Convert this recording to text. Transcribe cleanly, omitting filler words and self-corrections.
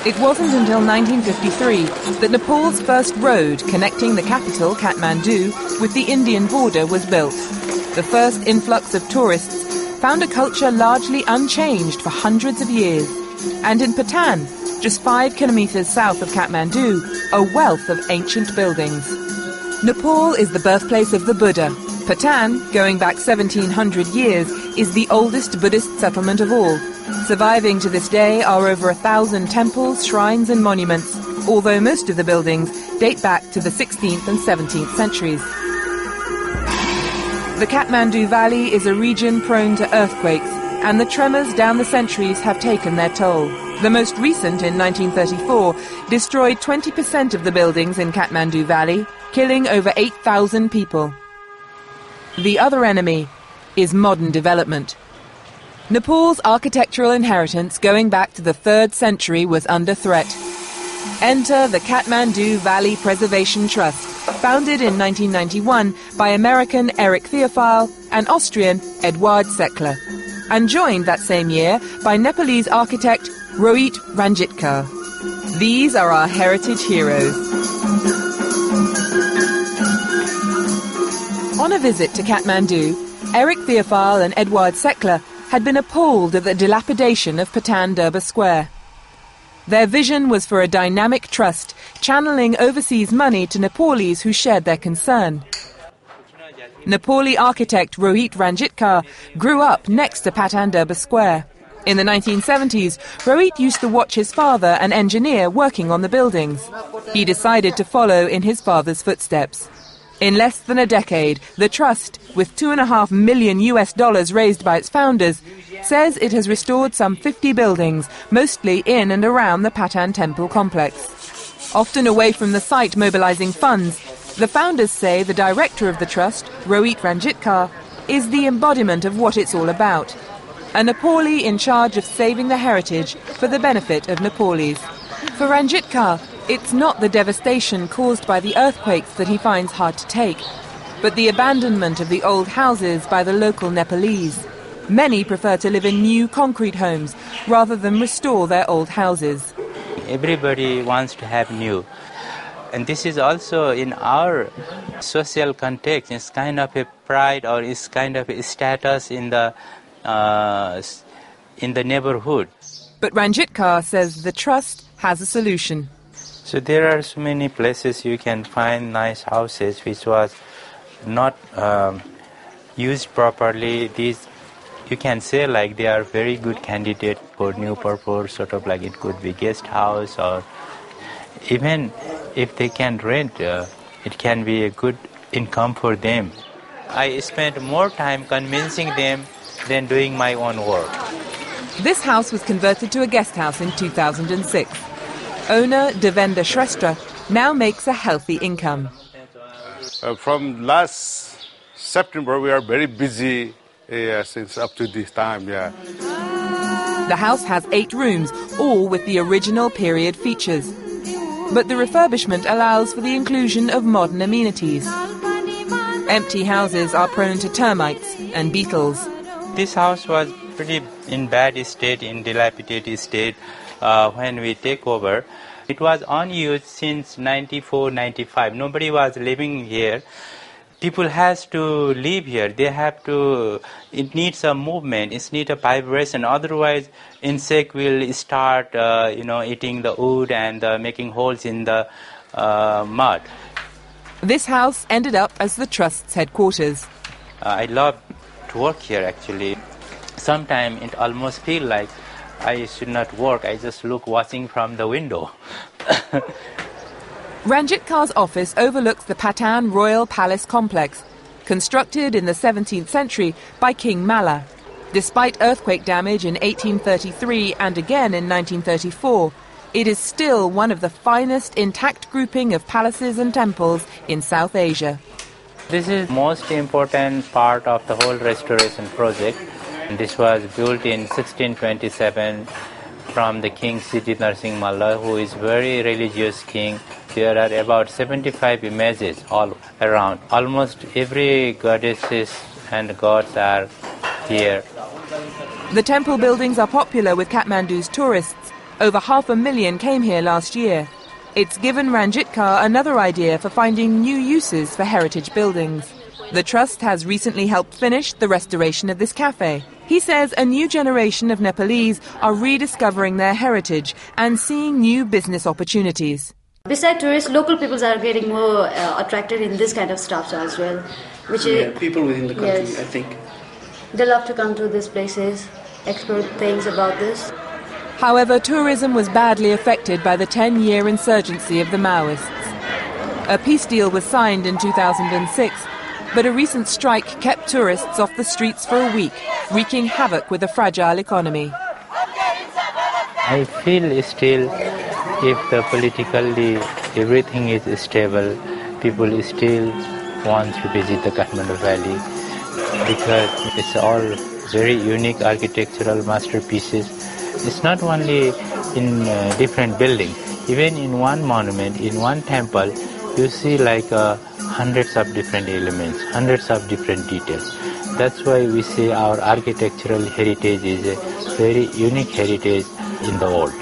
It wasn't until 1953 that Nepal's first road connecting the capital, Kathmandu, with the Indian border was built. The first influx of tourists found a culture largely unchanged for hundreds of years. And in Patan, just 5 kilometres south of Kathmandu, a wealth of ancient buildings. Nepal is the birthplace of the Buddha. Patan, going back 1700 years, is the oldest Buddhist settlement of all. Surviving to this day are over 1,000 temples, shrines and monuments, although most of the buildings date back to the 16th and 17th centuries. The Kathmandu Valley is a region prone to earthquakes, and the tremors down the centuries have taken their toll. The most recent, in 1934, destroyed 20% of the buildings in Kathmandu Valley, killing over 8,000 people. The other enemy is modern development. Nepal's architectural inheritance going back to the 3rd century was under threat. Enter the Kathmandu Valley Preservation Trust, founded in 1991 by American Eric Theophile and Austrian Eduard Sekler, and joined that same year by Nepalese architect Rohit Ranjitkar. These are our heritage heroes. On a visit to Kathmandu, Eric Theophile and Eduard Sekler had been appalled at the dilapidation of Patan Durbar Square. Their vision was for a dynamic trust, channeling overseas money to Nepalis who shared their concern. Nepali architect Rohit Ranjitkar grew up next to Patan Durbar Square. In the 1970s, Rohit used to watch his father, an engineer, working on the buildings. He decided to follow in his father's footsteps. In less than a decade, the trust, with $2.5 million raised by its founders, says it has restored some 50 buildings, mostly in and around the Patan temple complex. Often away from the site mobilizing funds, the founders say the director of the trust, Rohit Ranjitkar, is the embodiment of what it's all about. A Nepali in charge of saving the heritage for the benefit of Nepalis. For Ranjitkar, it's not the devastation caused by the earthquakes that he finds hard to take, but the abandonment of the old houses by the local Nepalese. Many prefer to live in new concrete homes rather than restore their old houses. Everybody wants to have new. And this is also in our social context. It's kind of a pride or it's kind of a status in the neighborhood. But Ranjitkar says the trust has a solution. So there are so many places you can find nice houses which was not used properly. These you can say like they are very good candidate for new purpose, sort of like it could be guest house, or even if they can rent, it can be a good income for them. I spent more time convincing them than doing my own work. This house was converted to a guest house in 2006. Owner Devendra Shrestha now makes a healthy income. From last September, we are very busy since up to this time. The house has 8 rooms, all with the original period features. But the refurbishment allows for the inclusion of modern amenities. Empty houses are prone to termites and beetles. This house was pretty in bad state, in dilapidated state when we take over. It was unused since 94-95. Nobody was living here. People has to live here. They have to. It needs a movement. It needs a vibration. Otherwise, insect will start, eating the wood and making holes in the mud. This house ended up as the Trust's headquarters. I love to work here, actually. Sometimes it almost feels like I should not work. I just look watching from the window. Ranjitkar's office overlooks the Patan Royal Palace complex, constructed in the 17th century by King Malla. Despite earthquake damage in 1833 and again in 1934, it is still one of the finest intact grouping of palaces and temples in South Asia. This is the most important part of the whole restoration project. This was built in 1627 from the King Siddhi Narsingh Malla, who is very religious king. There are about 75 images all around. Almost every goddesses and gods are here. The temple buildings are popular with Kathmandu's tourists, Over 500,000 came here last year. It's given Ranjit Kaur another idea for finding new uses for heritage buildings. The Trust has recently helped finish the restoration of this cafe. He says a new generation of Nepalese are rediscovering their heritage and seeing new business opportunities. Besides tourists, local peoples are getting more attracted in this kind of stuff as well. Which is, people within the country, yes, I think. They love to come to these places, explore things about this. However, tourism was badly affected by the 10-year insurgency of the Maoists. A peace deal was signed in 2006, but a recent strike kept tourists off the streets for a week, wreaking havoc with a fragile economy. I feel still, if the politically everything is stable, people still want to visit the Kathmandu Valley because it's all very unique architectural masterpieces. It's not only in different buildings, even in one monument, in one temple, you see like hundreds of different elements, hundreds of different details. That's why we say our architectural heritage is a very unique heritage in the world.